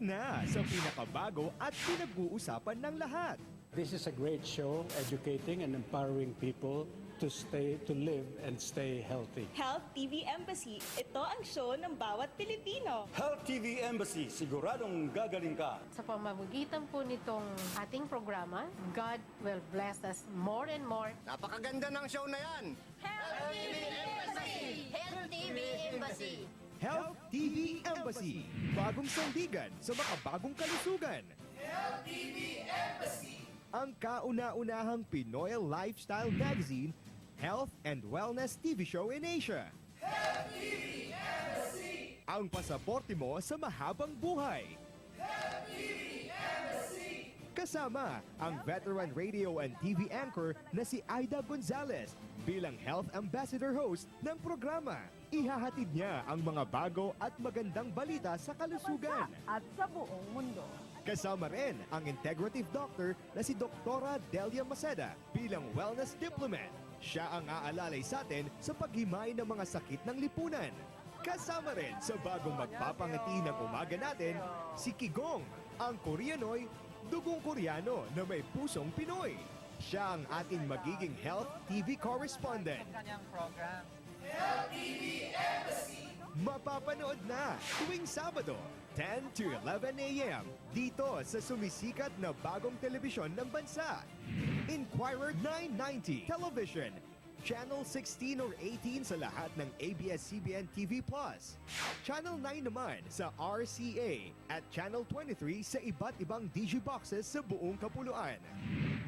na sa pinakabago at pinag-uusapan ng lahat. This is a great show, educating and empowering people to live and stay healthy. Health TV Embassy, ito ang show ng bawat Pilipino. Health TV Embassy, siguradong gagaling ka. Sa pamamagitan po nitong ating programa, God will bless us more and more. Napakaganda ng show na yan! Health TV Embassy! Health TV Embassy! Health TV Embassy, bagong sandigan sa makabagong kalusugan. Health TV Embassy! Ang kauna-unahang Pinoy lifestyle magazine, health and wellness TV show in Asia. Health TV Embassy! Ang pasaporte mo sa mahabang buhay. Health TV Embassy! Kasama ang veteran radio and TV anchor na si Aida Gonzalez bilang health ambassador host ng programa. Ihahatid niya ang mga bago at magandang balita sa kalusugan. At sa buong mundo. Kasama rin ang integrative doctor na si Doktora Delia Maceda bilang wellness diplomat. Siya ang aalalay sa atin sa paghimay ng mga sakit ng lipunan. Kasama rin sa bagong magpapangati ng umaga natin, si Kigong, ang Koreanoy, dugong Koreano na may pusong Pinoy. Siya ang ating magiging health TV correspondent. Health TV Embassy! Mapapanood na tuwing Sabado, 10 to 11 a.m. dito sa sumisikat na bagong telebisyon ng bansa. Inquirer 990 Television, Channel 16 or 18 sa lahat ng ABS-CBN TV+. Channel 9 naman sa RCA at Channel 23 sa iba't ibang digiboxes sa buong kapuluan.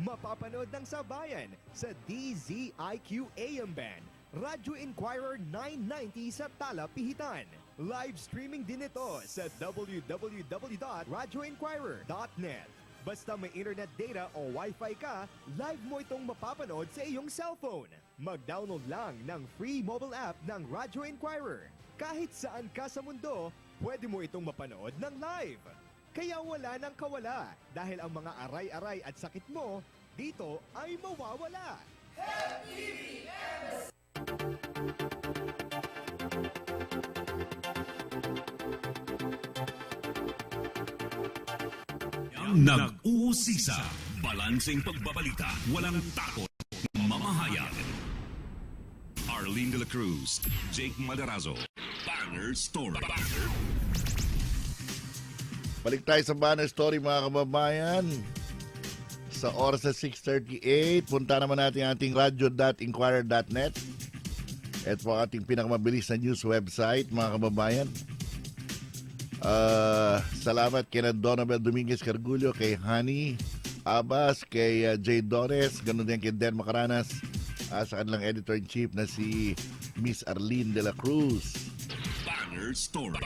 Mapapanood ng sabayan sa DZIQ AM Band, Radyo Inquirer 990 sa Talapihitan. Live streaming din ito sa www.radioinquirer.net. Basta may internet data o wifi ka, live mo itong mapapanood sa iyong cellphone. Mag-download lang ng free mobile app ng Radyo Inquirer. Kahit saan ka sa mundo, pwede mo itong mapanood ng live. Kaya wala nang kawala dahil ang mga aray-aray at sakit mo dito ay mawawala. Health TV Embassy! Nag-uusisa, balanseng pagbabalita, walang takot, mamahayag. Arlene de la Cruz, Jake Madarazo, Banner Story. Balik tayo sa Banner Story mga kababayan. Sa oras sa 6:38, punta naman natin ating radio.inquirer.net. Ito po ating pinakamabilis na news website mga kababayan. Salamat kay Donabel Dominguez Cargullo, kay Hani Abbas, kay Jay Dores, ganoon din kay Den Macaranas, sa kanilang editor-in-chief na si Miss Arlene de la Cruz. Banner Story.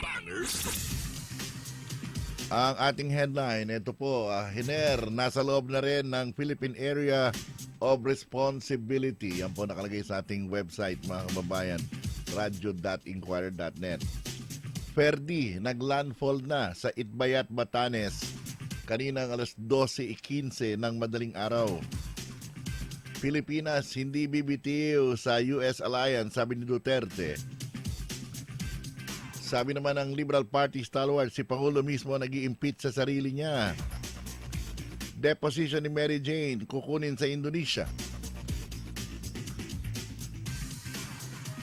Ang ating headline, ito po, Hiner, nasa loob na rin ng Philippine Area of Responsibility. Yan po nakalagay sa ating website mga kababayan, radio.inquirer.net. Ferdi, naglandfall na sa Itbayat, Batanes kaninang alas 12:15 ng madaling araw. Pilipinas hindi bibitiw sa US Alliance, sabi ni Duterte. Sabi naman ng Liberal Party stalwart, si Pangulo mismo nag-i-impeach sa sarili niya. Deposition ni Mary Jane kukunin sa Indonesia.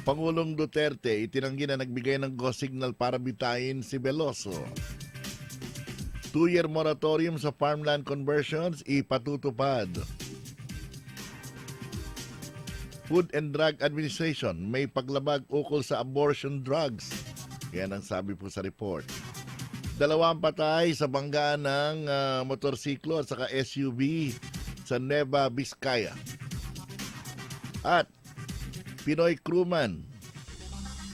Pangulong Duterte itinanggi na nagbigay ng go signal para bitayin si Veloso. 2-year moratorium sa farmland conversions ipatutupad. Food and Drug Administration may paglabag ukol sa abortion drugs. Yan ang sabi po sa report. 2 patay sa banggaan ng motorsiklo at saka SUV sa Nueva Vizcaya. At Pinoy crewman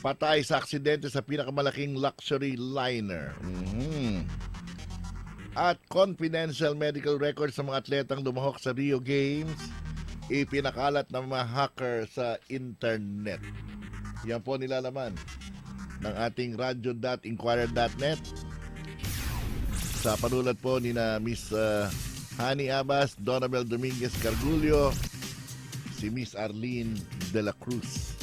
patay sa aksidente sa pinakamalaking luxury liner. At confidential medical records sa mga atletang lumahok sa Rio Games ipinakalat ng mga hacker sa internet. Yan po nilalaman ng ating radio.inquirer.net sa panulat po ni na Miss Hani Abbas, Donabel Dominguez Cargullo, si Miss Arlene de la Cruz.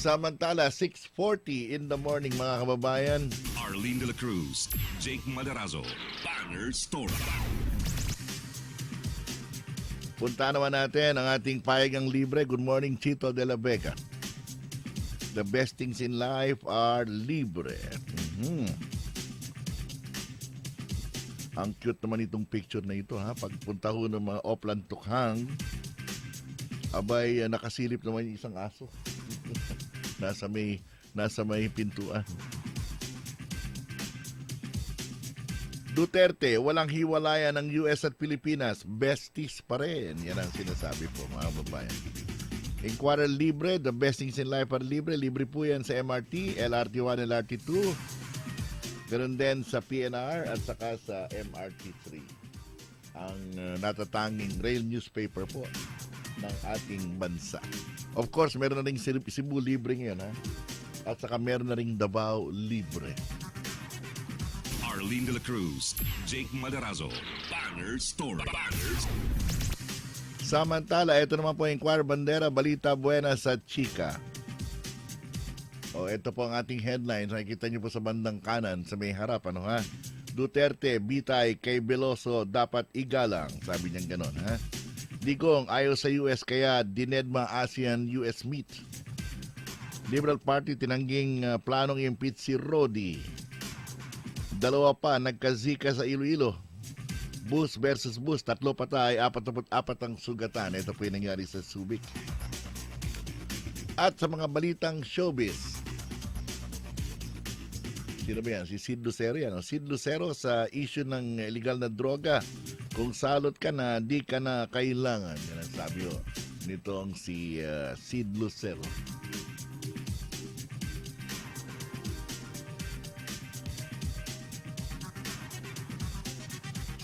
Samantala, 6:40 in the morning mga kababayan. Arlene de la Cruz, Jake Madarazo, Banger Story. Punta naman natin ang ating payagang libre. Good morning, Chito de la Vega. The best things in life are libre. Ang cute naman itong picture na ito, ha. Pagpunta ho ng mga Oplan Tukhang, abay, nakasilip naman yung isang aso. nasa may pintuan. Duterte, walang hiwalayan ng US at Pilipinas. Besties pa rin. Yan ang sinasabi po, mga babayan. Inquirer libre, the best things in life are libre. Libre po yan sa MRT, LRT1, LRT2. Ganun din sa PNR at saka sa MRT3. Ang natatanging rail newspaper po ng ating bansa. Of course, meron na rin Cebu libre ngayon, ha? At saka meron na rin Davao libre. Arlene de la Cruz, Jake Madarazo, Banger Story. Bangers. Samantala, ito naman po yung Inquirer Bandera, balita buena sa Chika. Ito po ang ating headlines. Nakikita niyo po sa bandang kanan, sa may harap, ano ha? Duterte, bitay kay Veloso, dapat igalang. Sabi niya gano'n, ha? Digong, ayaw sa US, kaya dinedma ASEAN-US meet. Liberal Party, tinangging planong impeach si Rodi. Dalawa pa, nagkazika sa Iloilo. Bus versus bus, 3 patay, 44 ang sugatan. Ito po yung nangyari sa Subic. At sa mga balitang showbiz, sino ba yan? Si Sid Lucero yan. Sid Lucero sa issue ng illegal na droga. Kung salot ka na, di ka na kailangan. Yan ang sabi ho nitong si Sid Lucero.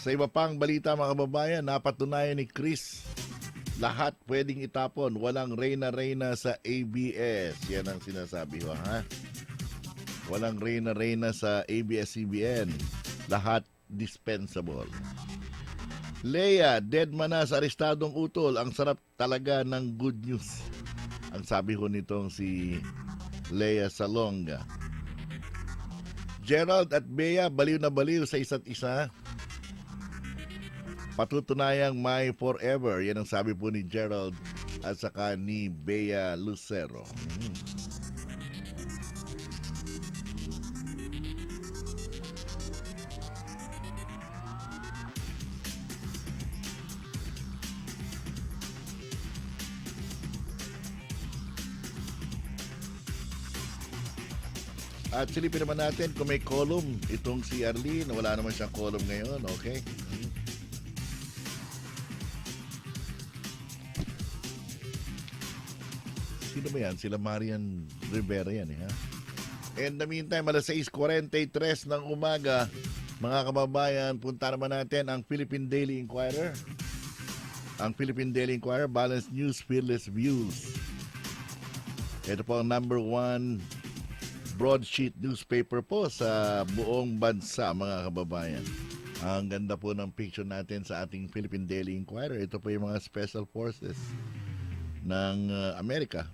Sa iba pang balita mga kababayan, napatunayan ni Chris, lahat pwedeng itapon, walang reyna-reyna sa ABS. Yan ang sinasabi ko, ha? Walang reyna-reyna sa ABS-CBN. Lahat dispensable. Leia, dead man na sa arestadong utol. Ang sarap talaga ng good news. Ang sabi ko nitong si Leia Salonga. Gerald at Bea, baliw na baliw sa isa't isa. Patutunayang may forever. Yan ang sabi po ni Gerald at saka ni Bea Lucero. At silipin naman natin kung may column itong si Arlene. Wala naman siyang column ngayon, okay? Sino ba yan? Sila Marian Rivera yan, ha? In the meantime, alas 6:43 ng umaga, mga kababayan, punta naman natin ang Philippine Daily Inquirer. Ang Philippine Daily Inquirer, balanced news, fearless views. Ito po ang number 1 broadsheet newspaper po sa buong bansa, mga kababayan. Ang ganda po ng picture natin sa ating Philippine Daily Inquirer. Ito po yung mga special forces ng Amerika.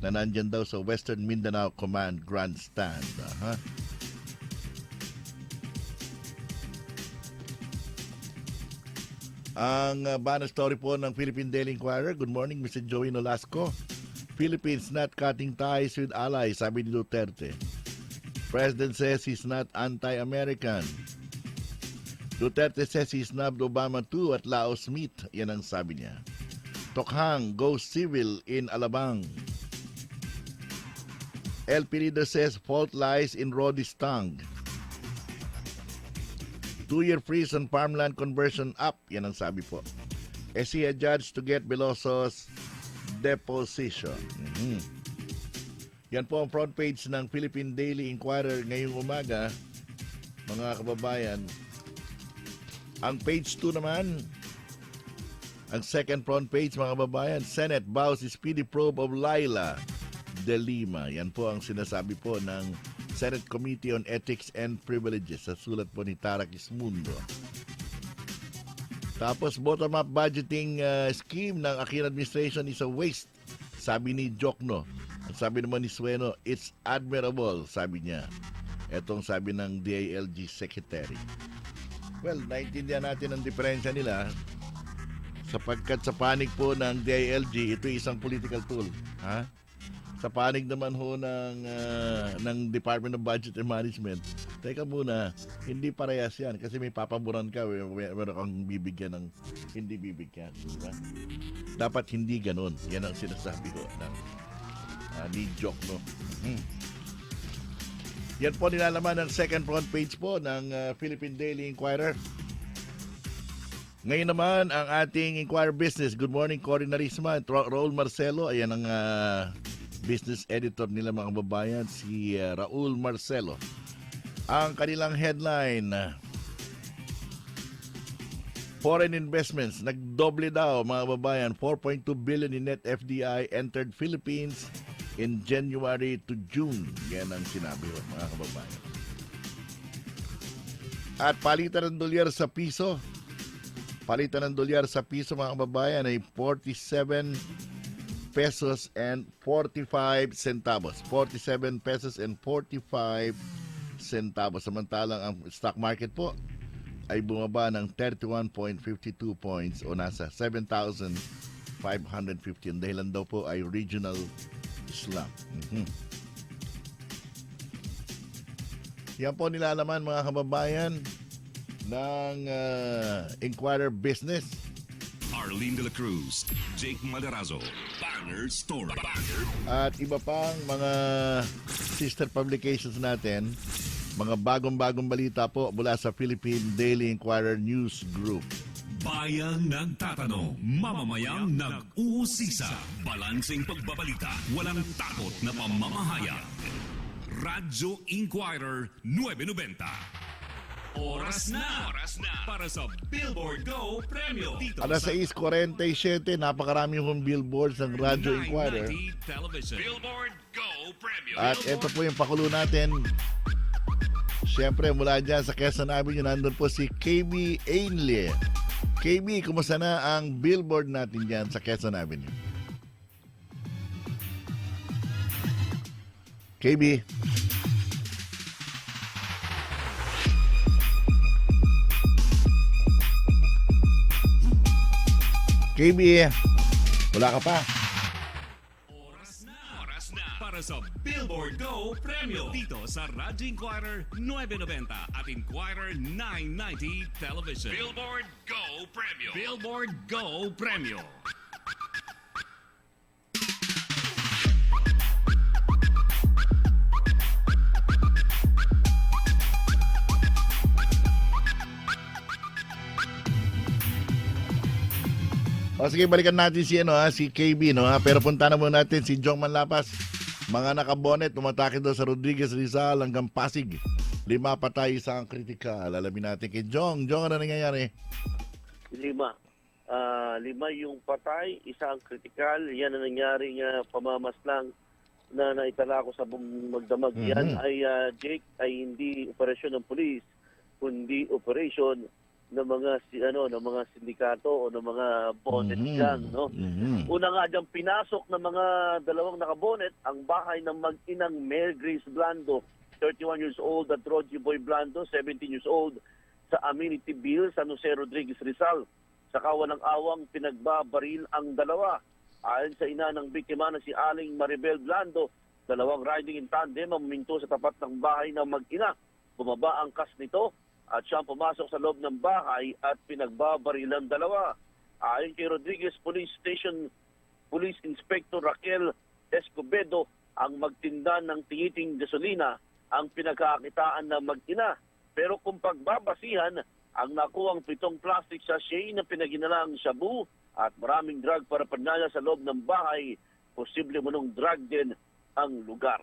Na nandyan daw sa Western Mindanao Command Grandstand. Ang banner story po ng Philippine Daily Inquirer. Good morning, Mr. Joey Nolasco. Philippines not cutting ties with allies, sabi ni Duterte. President says he's not anti-American. Duterte says he snubbed Obama too at Laos meet. Yan ang sabi niya. Tokhang goes civil in Alabang. LP leader says fault lies in Rodi's tongue. 2-year freeze on farmland conversion up. Yan ang sabi po. SC judge to get Veloso's deposition. Yan po ang front page ng Philippine Daily Inquirer ngayong umaga, mga kababayan. Ang page 2 naman, ang second front page, mga kababayan, Senate vows speedy probe of Laila de Lima. Yan po ang sinasabi po ng Senate Committee on Ethics and Privileges sa sulat po ni Tara Quismundo. Tapos bottom-up budgeting scheme ng Aquino administration is a waste, sabi ni Jokno. Sabi naman ni Sueno, it's admirable, sabi niya. Etong sabi ng DILG Secretary. Well, naintindihan natin ang diferensya nila sapagkat sa panig po ng DILG, ito isang political tool. Ha? Sa panig naman ho ng Department of Budget and Management, teka muna, hindi parehas yan kasi may papaboran ka, meron kang bibigyan ng hindi bibigyan. Diba? Dapat hindi ganun. Yan ang sinasabi ko ng need joke, no? Yan po nilalaman ng second front page po ng Philippine Daily Inquirer. Ngayon naman ang ating Inquirer Business. Good morning, Cory Narisma at Raul Marcelo. Ayan ang business editor nila mga babayan, si Raul Marcelo. Ang kanilang headline, foreign investments, nagdoble daw mga babayan, 4.2 billion in net FDI entered Philippines in January to June. Yan ang sinabi ko, mga kababayan. At palitan ng dolyar sa piso. Palitan ng dolyar sa piso, mga kababayan, ay 47 pesos and 45 centavos. 47 pesos and 45 centavos. Samantalang ang stock market po ay bumaba ng 31.52 points o nasa 7,550. Ang dahilan daw po ay regional slump. Yan po nilalaman, mga kababayan, ng Inquirer Business. Arlene de la Cruz, Jake Maderazo, Banger Story. At iba pang mga sister publications natin, mga bagong-bagong balita po mula sa Philippine Daily Inquirer News Group. Bayan nagtatanong, mamamayang nag-uusisa. Balanseng pagbabalita, walang takot na pamamahayag. Radyo Inquirer 990. Oras na para sa Billboard Go Premio. Dito Alas 6:47, napakarami hong billboards ng Radyo Inquirer. 990 Television. Billboard Go Premio. At ito po yung pakulo natin. Siyempre, mula dyan sa Quezon Avenue, nandun po si KB Ainley. KB, kumusta na ang billboard natin dyan sa Quezon Avenue? KB? KB, wala ka pa. Oras na para sa Billboard Go Premio. Dito sa Radyo Inquirer 990 at Inquirer 990 Television. Billboard Go Premio. Billboard Go Premio. O sige, balikan natin si KB, no, ha? Pero punta na muna natin si Jong Manlapas. Mga nakabonet, umatake daw sa Rodriguez Rizal hanggang Pasig. 5 patay, isang kritikal. Alamin natin kay Jong. Jong, ano nangyayari? 5. 5 yung patay, isang kritikal. Yan ang nangyari nga pamamaslang na naitala ko sa magdamag. Yan ay, Jake, ay hindi operasyon ng pulis, kundi operasyon ng mga sindikato o ng mga bonnet gang, no? Una nga diyang pinasok ng mga dalawang nakabonet ang bahay ng mag-inang Mel Grace Blando, 31 years old, at Rogie Boy Blando, 17 years old, sa Amenity Bill, San Jose Rodriguez Rizal. Sa kawalang awang pinagbabaril ang dalawa. Ayon sa ina ng biktima na si Aling Maribel Blando, dalawang riding in tandem ang huminto sa tapat ng bahay ng mag-ina. Bumaba ang kas nito at siyang pumasok sa loob ng bahay at pinagbabaril ang dalawa. Ayon kay Rodriguez Police Station Police Inspector Raquel Escobedo, ang magtinda ng tingiting gasolina ang pinagkakakitaan ng mag-ina. Pero kung pagbabasihan, ang nakuwang 7 plastic sachet na pinaginalang shabu at maraming drug paraphernalia sa loob ng bahay, posible manong drug din ang lugar.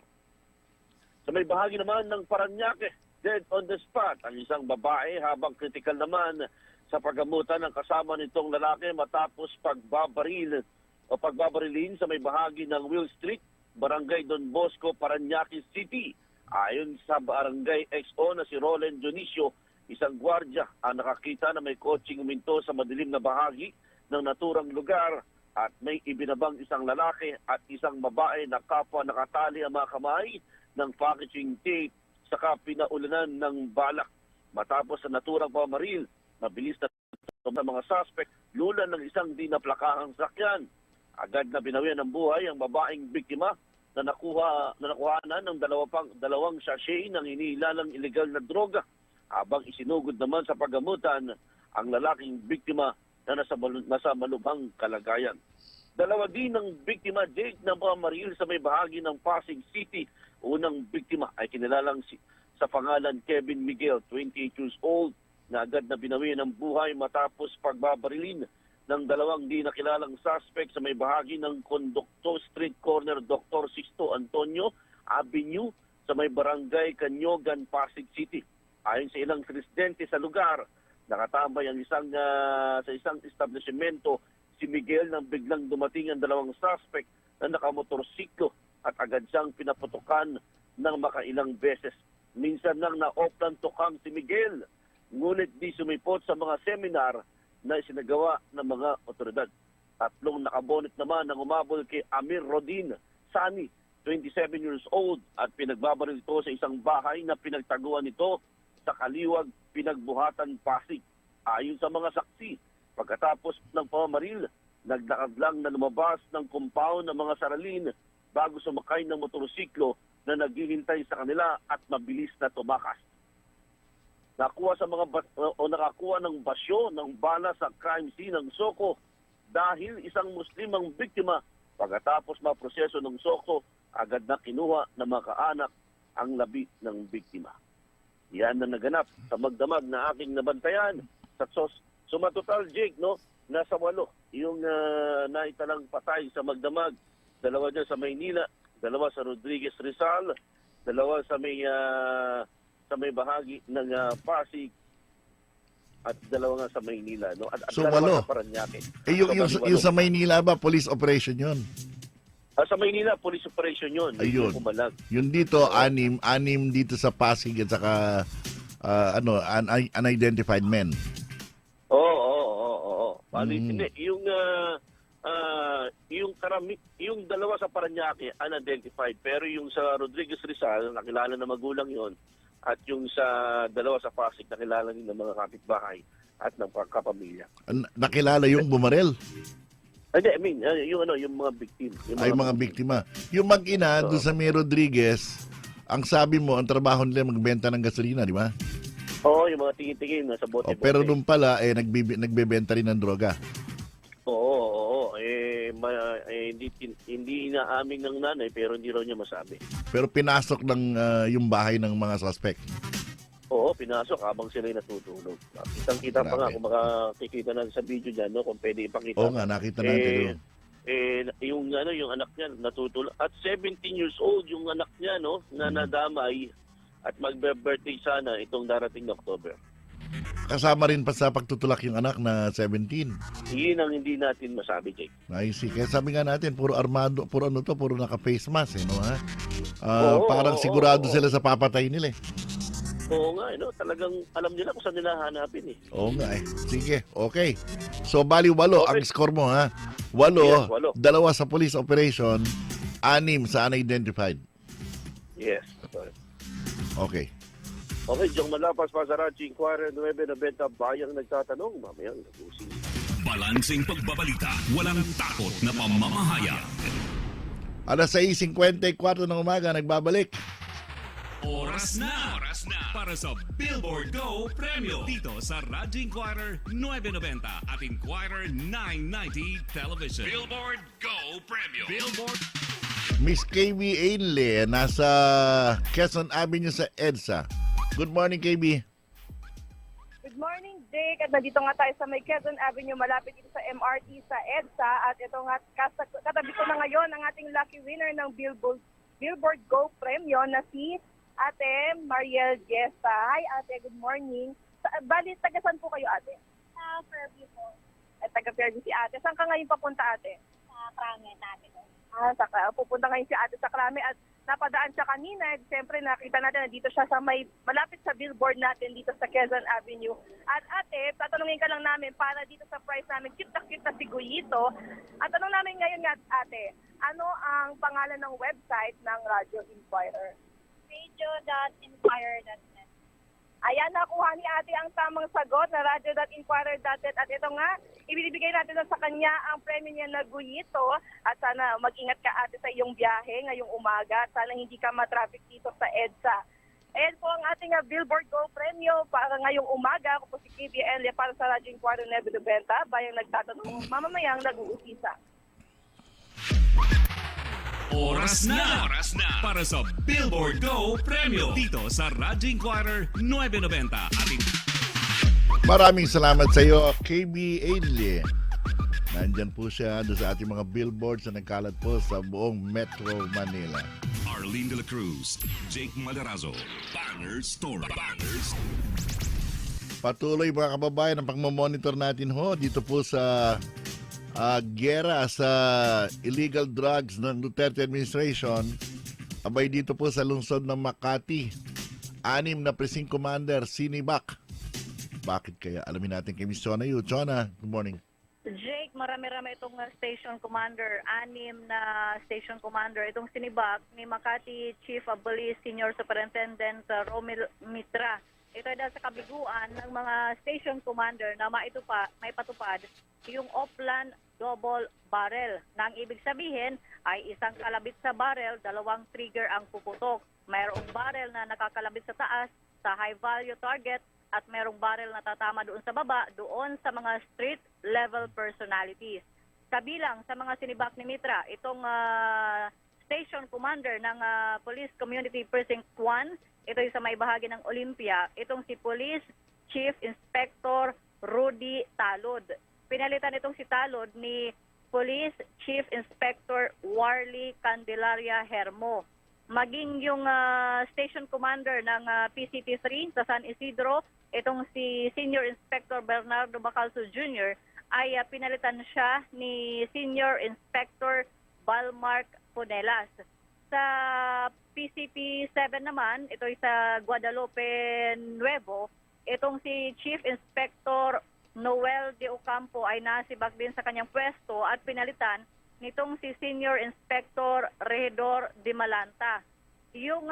Sa may bahagi naman ng Parañaque, dead on the spot ang isang babae habang kritikal naman sa paggamutan ng kasama nitong lalaki matapos pagbabarilin sa may bahagi ng Will Street, Barangay Don Bosco, Parañaque City. Ayon sa Barangay XO na si Roland Dionisio, isang gwardya ang nakakita na may kotseng uminto sa madilim na bahagi ng naturang lugar at may ibinabang isang lalaki at isang babae na kapwa nakatali ang mga kamay ng packaging tape saka pinaulanan ng balak. Matapos sa naturang pamaril, mabilis na ng mga suspect, lulan ng isang di naplakahang sakyan. Agad na binawian ng buhay ang babaeng biktima na nakuhanan ng dalawang sachet ng inilalang ilegal na droga, habang isinugod naman sa paggamutan ang lalaking biktima na nasa malubhang kalagayan. Dalawa din ng biktima, Jake, na pamaril sa may bahagi ng Pasig City. Unang biktima ay kinilalang sa pangalan Kevin Miguel, 28 years old, na agad na binawian ng buhay matapos pagbabarilin ng dalawang di nakilalang suspect sa may bahagi ng Conducto Street Corner Dr. Sisto Antonio Avenue sa may barangay Canyogan, Pasig City. Ayon sa ilang residente sa lugar, nakatambay ang sa isang establishmento si Miguel nang biglang dumating ang dalawang suspect na nakamotorsiklo at agad siyang pinaputukan ng makailang beses. Minsan nang na-off-plan tukang si Miguel, ngunit di sumipot sa mga seminar na isinagawa ng mga otoridad. Tatlong nakabonit naman ang umabol kay Amir Rodin Sani, 27 years old, at pinagbabaril ito sa isang bahay na pinagtaguan nito sa Kaliwag, Pinagbuhatan, Pasig. Ayon sa mga saksi, pagkatapos ng pamamaril, naglakad lang na lumabas ng compound ng mga saralin bago sumakay ng motorsiklo na naghihintay sa kanila at mabilis na tumakas. Nakakuha ng basyo ng bala sa crime scene ng Soko dahil isang Muslim ang biktima. Pagkatapos maproseso ng Soko, agad na kinuha ng mga kaanak ang labi ng biktima. Yan na naganap sa magdamag na aking nabantayan sa sumatotal, Jake, no? Nasa 8 yung naitalang patay sa magdamag. 2 dyan sa Maynila, 2 sa Rodriguez Rizal, 2 sa may bahagi ng Pasig, at 2 nga sa Maynila, no? At So, 2 walo. sa Parañaque. Yung sa Maynila ba, police operation yun? Sa Maynila, police operation yun. Ayun. Yung pumalag. Yun dito, anim dito sa Pasig at saka unidentified men. Oo. Bali, hindi. Yung 2 sa Parañaque, unidentified. Pero yung sa Rodriguez Rizal, nakilala na magulang yon. At yung sa 2 sa Pasig, nakilala din ng mga kapitbahay at ng kapamilya. Nakilala yung bumarel. Hindi, I mean, yung mga biktima. Mga biktima. Yung mag-ina doon sa May Rodriguez, ang sabi mo, ang trabaho nila magbenta ng gasolina, di ba? Oo, yung mga tingin-tingin nasa bote-bote. Pero doon pala, nagbebenta rin ng droga. Oo. Hindi inaamin ng nanay, pero hindi raw niya masabi. Pero pinasok ng yung bahay ng mga suspect. Oo, pinasok habang sila'y natutulog. Kitang-kita pa nga, kung makakikita natin sa video dyan, no, kung pwede ipakita. Oo nga, nakita natin. Yung anak niya natutulog. At 17 years old yung anak niya, no, na nadamay at magbe-birthday sana itong darating na October. Kasama rin pa sa pagtutulak yung anak na 17. Yun ang hindi natin masabi, Jake. I see. Kaya sabi nga natin, puro armado, puro naka-face mask, no, ha? Parang sigurado sila sa papatay nila, eh. Oo nga, talagang alam nila kung saan nila hanapin, eh. Oo nga, eh. Sige, okay. So, bali 8 ang score mo, ha? 8, Yes, 8. 2 sa police operation, 6 sa unidentified. Yes. Okay. Okay, Jong Malapas, Pasarachi, Inquirer, 990, bayang nagtatanong, mamayang nag-using. Balansing pagbabalita, walang takot na pamamahaya. 6:54 ng umaga, nagbabalik. Oras na para sa Billboard Go Premio dito sa Radyo Inquirer 990 at Inquirer 990 Television. Billboard Go Premio. Billboard. Miss KB Ainley, nasa Quezon Avenue sa EDSA. Good morning, KB. Good morning, Jake. At nandito nga tayo sa may Quezon Avenue, malapit dito sa MRT sa EDSA. At ito nga, katabi ko na ngayon ang ating lucky winner ng Billboard Go Premio na si Ate Mariel Gesta. Hi, Ate. Good morning. Bali, taga saan po kayo, Ate? Fairview po. Taga Fairview si Ate. Saan ka ngayon papunta, Ate? Sa Krame natin. Pupunta ngayon si Ate sa Krame. At napadaan siya kanina. Siyempre nakita natin na dito siya sa malapit sa billboard natin dito sa Quezon Avenue. At ate, tatanungin ka lang namin para dito sa price namin, cute na si Guyito. At tanong namin ngayon nga ate, ano ang pangalan ng website ng Radio Inquirer? radio.inquirer.net. Ayan, nakuha ni ate ang tamang sagot na radio.inquirer.net. At ito nga, ibibigay natin na sa kanya ang premyo niya na Guyito. At sana mag-ingat ka ate sa iyong biyahe ngayong umaga. Sana hindi ka matraffic dito sa EDSA. Ayan po ang ating Billboard Go Premyo para ngayong umaga. Ako po si KB Elia para sa Radio Inquirer 990. Bayang nagtatanong, mamamayang nag-uusisa. Oras na para sa Billboard Go Premyo dito sa Radyo Inquirer 990. Maraming salamat sa iyo, KB Aidley. Nandyan po siya doon sa ating mga billboards na nagkalat po sa buong Metro Manila. Arlene De La Cruz, Jake Madarazo, Bangers Story. Patuloy mga kababayan ang pagmamonitor natin dito po sa gera sa illegal drugs ng Duterte administration. Abay dito po sa lungsod ng Makati, 6 na precinct commander sinibak. Bakit kaya? Alamin natin kay Miss Chona Yu. Chona, good morning. Jake, marami-rami itong station commander, 6 na station commander. Itong sinibak ni Makati Chief of Police Senior Superintendent Romel Mitra. Ito ay dahil sa kabiguan ng mga station commander na maipatupad yung Oplan double barrel. Na ang ibig sabihin ay isang kalabit sa barrel, 2 trigger ang puputok. Mayroong barrel na nakakalabit sa taas sa high value target at mayroong barrel na tatama doon sa baba, doon sa mga street level personalities. Kabilang sa mga sinibak ni Mitra, itong station commander ng Police Community Precinct 1, ito ay sa may bahagi ng Olympia, itong si Police Chief Inspector Rudy Talod. Pinalitan itong si Talod ni Police Chief Inspector Warley Candelaria Hermo. Maging yung station commander ng PCT3 sa San Isidro, itong si Senior Inspector Bernardo Bacalso Jr. ay pinalitan siya ni Senior Inspector Balmark Ponelas. Sa PCP7 naman, ito ay sa Guadalupe Nuevo, itong si Chief Inspector Noel de Ocampo ay nasibak din sa kanyang pwesto at pinalitan nitong si Senior Inspector Regidor de Malanta. Yung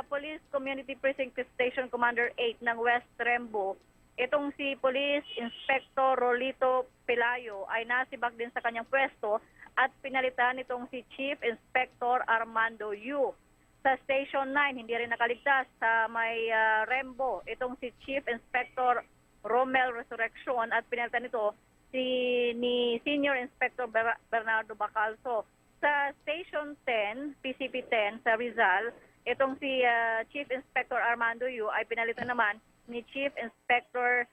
Police Community Precinct Station Commander 8 ng West Rembo, itong si Police Inspector Rolito Pelayo ay nasibak din sa kanyang pwesto at pinalitan nitong si Chief Inspector Armando Yu. Sa Station 9, hindi rin nakaligtas sa may Rembo, itong si Chief Inspector Romel Resurrection at pinalitan nito ni Senior Inspector Bernardo Bacalso. Sa Station 10, PCP10 sa Rizal, itong si Chief Inspector Armando Yu ay pinalitan naman ni Chief Inspector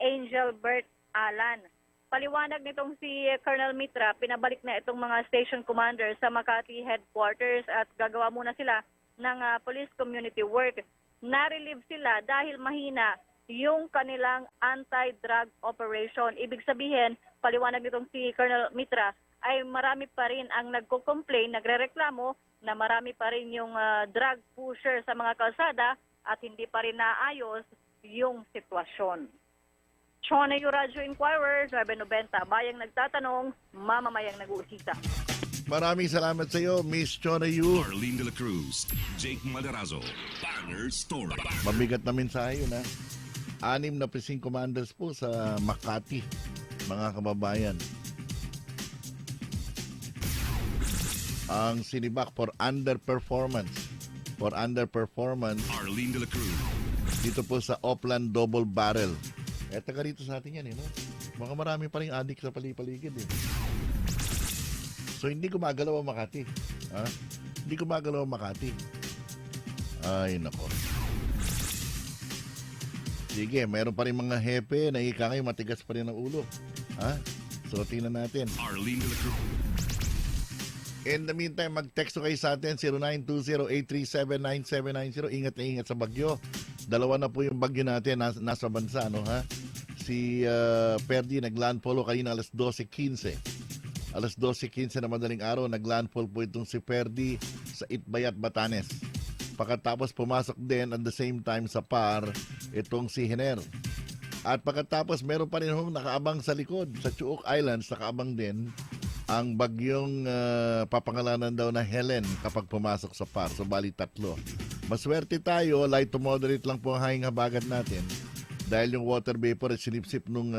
Angel Bert Alan. Paliwanag nitong si Colonel Mitra, pinabalik na itong mga station commander sa Makati headquarters at gagawa muna sila ng police community work. Na-relieve sila dahil mahina yung kanilang anti-drug operation. Ibig sabihin, paliwanag nitong si Colonel Mitra, ay marami pa rin ang nagko-complain, nagrereklamo na marami pa rin yung drug pusher sa mga kalsada at hindi pa rin naayos yung sitwasyon. Chona Yu, Radio Inquirer, 990. Bayang nagtatanong, mamamayang nag-uusisa. Maraming salamat sa iyo, Miss Chona Yu. Arlene De La Cruz, Jake Madarazo, Bangers Story. Mabigat na mensahe yun, 6 na precinct commanders po sa Makati, mga kababayan. Ang sinibak for underperformance. Arlene De La Cruz. Dito po sa Oplan Double Barrel. Taga rito sa atin yan, no? Baka marami pa rin adik sa paligid, So, hindi gumagalaw ang Makati. Hindi gumagalaw ang Makati. Ay, nako. Sige, meron pa rin mga hepe na ikakay matigas pa rin ang ulo. So, tingnan natin. Arlene De La Cruz. In the meantime, mag-text kayo sa atin 0920-837-9790. Ingat na ingat sa bagyo. 2 na po yung bagyo natin nasa bansa, Si Perdi naglandfall kanina alas 12:15. Alas 12:15 na madaling araw, naglandfall po itong si Ferdi sa Itbayat, Batanes. Pagkatapos pumasok din at the same time sa PAR itong si Hiner. At pagkatapos meron pa rin nakaabang sa likod sa Chuuk Islands, nakaabang din ang bagyong papangalanan daw na Helen kapag pumasok sa PAR. So bali 3. Maswerte tayo, light to moderate lang po ang hanging habagat natin dahil yung water vapor at sinipsip nung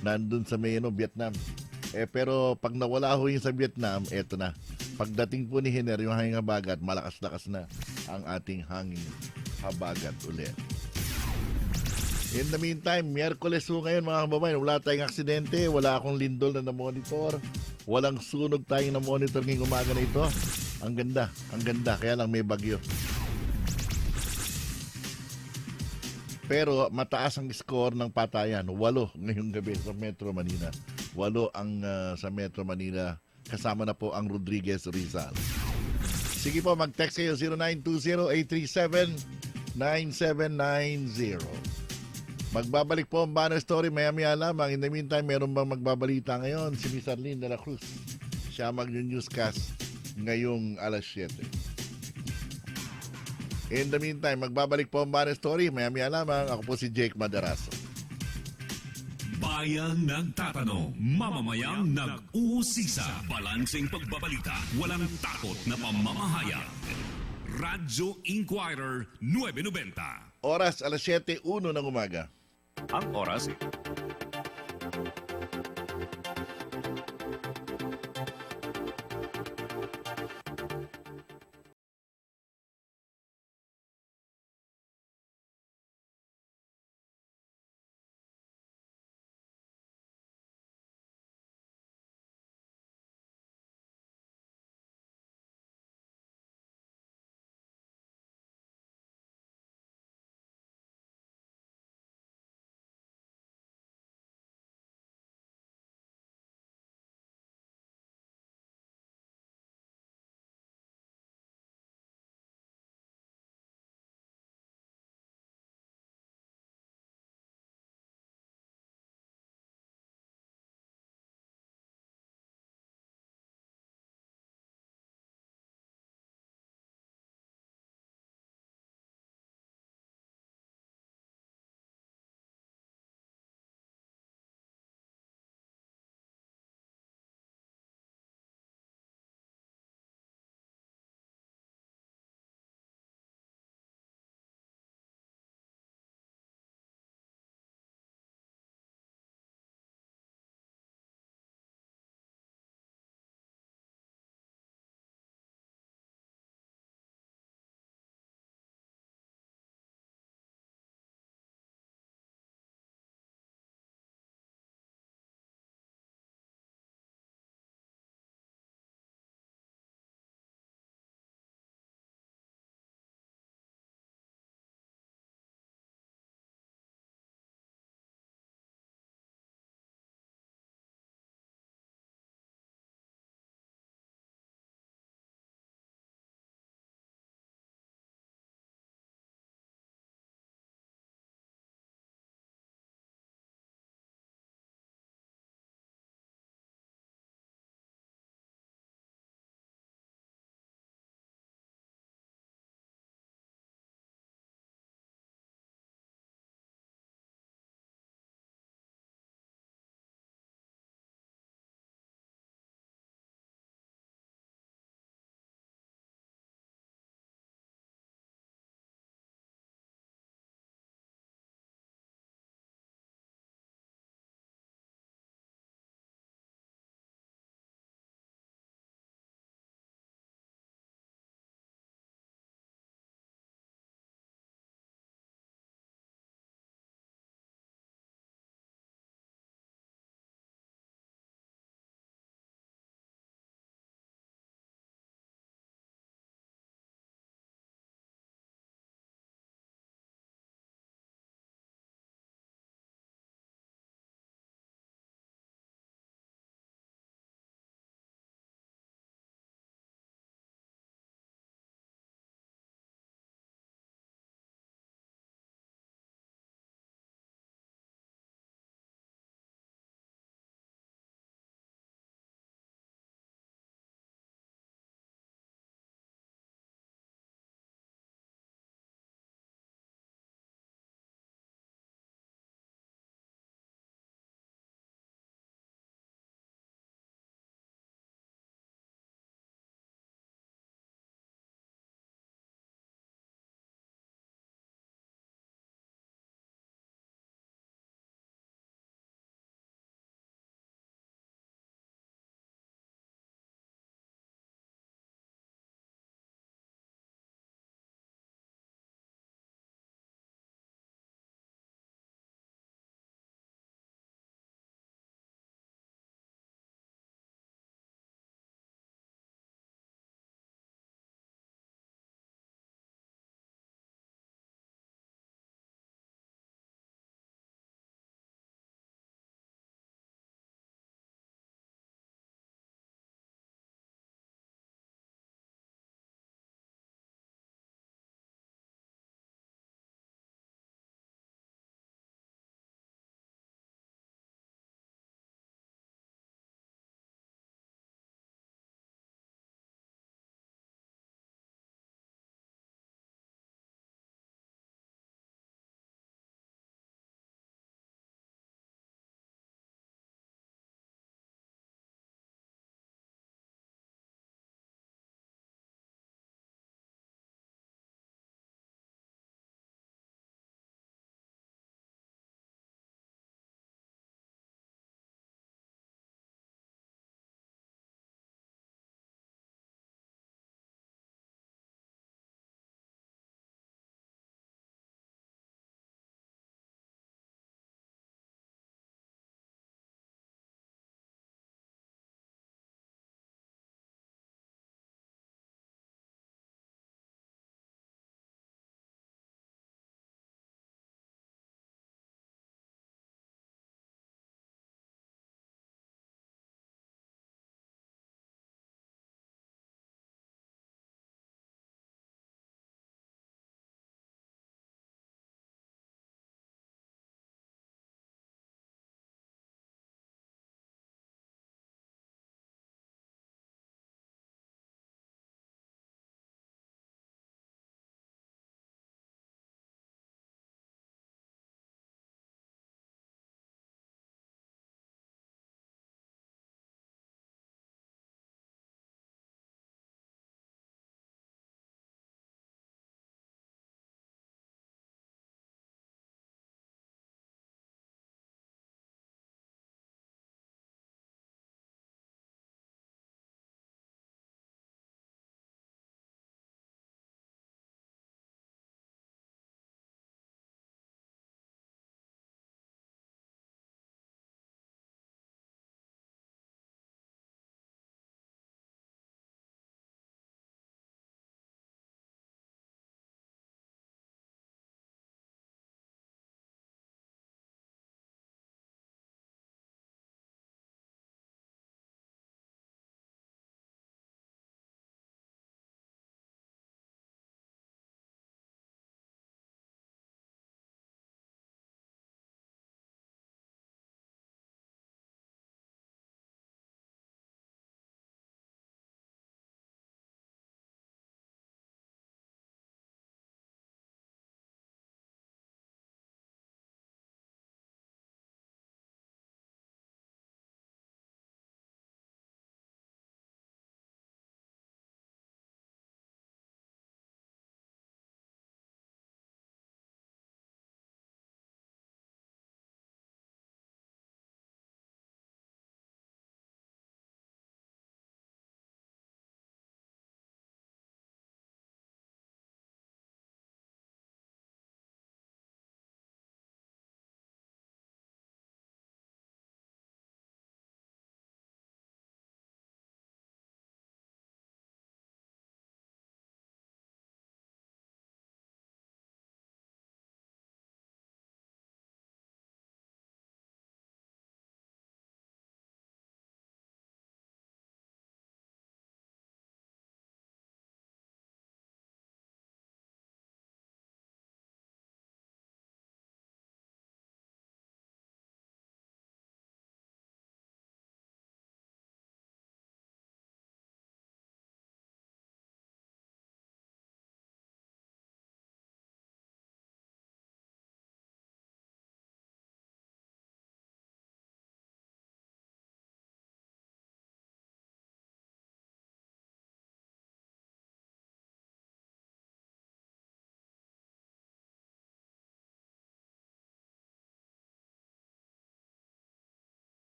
nandun sa may Vietnam. Pero pag nawala ho yung sa Vietnam, eto na. Pagdating po ni Hiner, yung hanging habagat, malakas-lakas na ang ating hanging habagat ulit. In the meantime, Miyerkules ho ngayon mga kababayan, wala tayong aksidente, wala akong lindol na na-monitor, walang sunog tayong na-monitor ngayong umaga na ito. Ang ganda, kaya lang may bagyo. Pero mataas ang score ng patayan, 8 ngayong gabi sa Metro Manila. 8 ang sa Metro Manila, kasama na po ang Rodriguez Rizal. Sige po, mag-text kayo 0920-837-9790. Magbabalik po ang banner story maya-maya lamang. In the meantime, meron bang magbabalita ngayon? Si Miss Arlene de la Cruz. Siya mag-newscast ngayong alas 7. In the meantime, magbabalik po ang banner story maya-maya lamang. Ako po si Jake Madaraso. Bayang nagtatanong, mamamayang nag-uusisa, balanseng pagbabalita, walang takot na pamamahayag. Radyo Inquirer 990. Oras alas 7:01 ng umaga. Ang oras